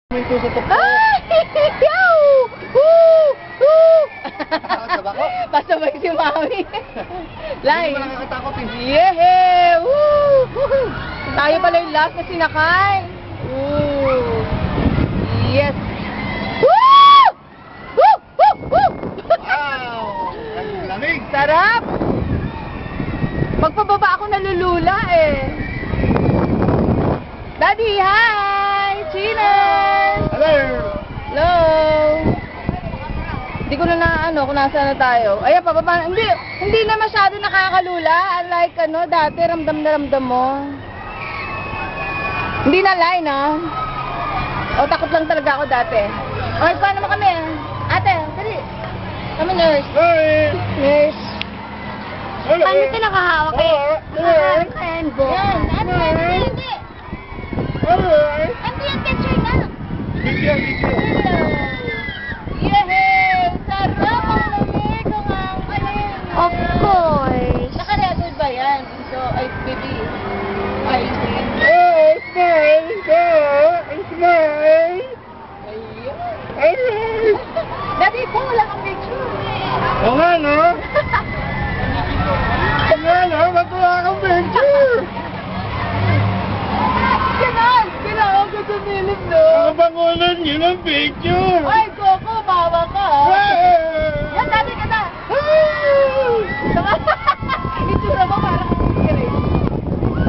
Ito sa tuktok. Ay! Yow! Woo! Woo! Nakakataba ko? Pasabay si Mami. Lai. Hindi mo nakakatakot eh. Yeah! Woo! Woo! Tayo pala yung last na sinakay. Woo! Yes! Woo! Woo! Woo! Woo! Wow! Ang lamig. Sarap! Magpababa ako nalulula eh. Daddy, hi! Chinas! Hello! Hello! Hindi ko na kung nasa na tayo. Ayan, pababa. Hindi na masyado nakakalula. Unlike dati, ramdam na ramdam mo. Hindi na line, O, takot lang talaga ako dati. Okay, paano naman kami? Ate, dali. Kami nurse. Hey! Nurse. Hello! Paano ito nakahawak eh? Nakahawak ka yan, Bo. Yan, ate, hindi. Hello! Ano yung picture na? Video, video. Yehey! Sarap! Ang lamig! Ang angkin! Of course. Naka-record ba yan? So, ay, baby. Ay, Oh, smile! Smile! ayun. Ayun! Dati po, wala kang picture. Oo nga, no? Oo nga, no? Ba't wala kang picture? Ganon! Kailangan ko tumilip, no? Ang bangunan yun ang picture! Ay, Coco, bawa ka. Yan, dati ka na. Itsura mo parang spirit.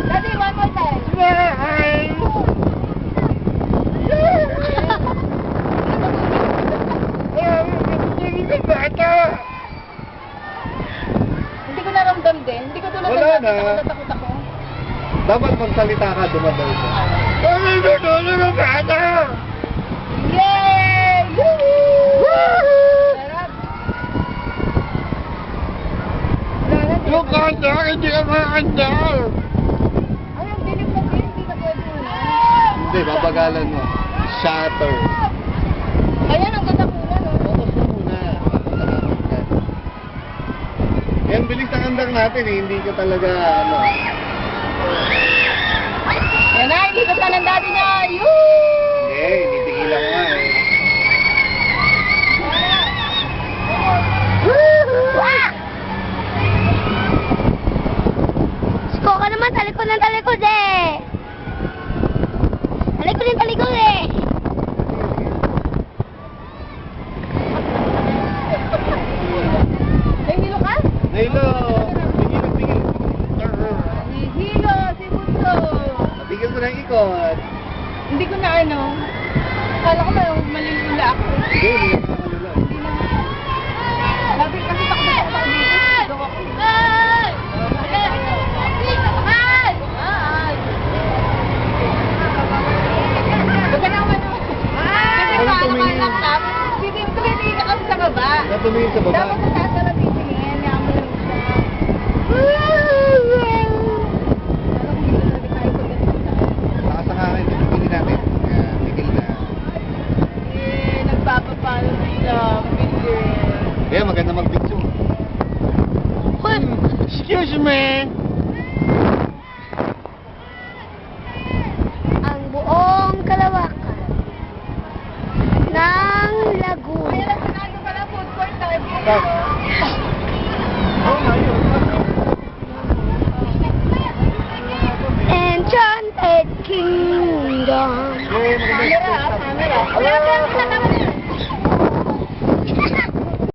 Dati, one more time. Smile! Bata! Hindi ko naramdam din. Hindi ko tulad Wala ng na. natakot ako. Dapat magsalita ka, dumadaw ka. Ano na bata? Yay! Woohoo! Sarap. Wala na, Yung kanta, hindi ka makakanta. Ay, ang dilim na din. Hindi na pwede na. Hindi, babagalan mo. Shatter. Ayan, ang ganda muna, no? Focus mo muna. Yan, bilis ang andang natin eh. Hindi ka talaga, Yan na, hindi ko ng daddy niya. Yoo! Hindi, titigilan mo nga eh. Siko ka naman, talikod ng talikod eh. Talikod ng talikod eh. Nahihilo ka? Nailo! Tigil. Nahihilo, si Bunso. Tigil mo ng ikot. Hindi ko na Akala ko malilula ako. Hindi, hindi ka makalula. Hindi na. Sabi kasi takot ako dito. Daw ako. Huwag ka na umano. Kasi Ano paano tumingin? ka laptop? Tumitingin ka kasi sa baba. Natumingin sa baba. Dapat sa taas na titingin. Yaman lang siya. Lakas ang akin, tigilin natin. Yan, tigil na. Nagpapapalo sila. Picture. Kaya maganda mag-picture. Excuse me! Ang buong kalawakan ng Laguna. Kaya lang sinado pala food court tayo. Oh, ayun. Enchanted Kingdom. Yay, maganda. Camera, camera. Wala kang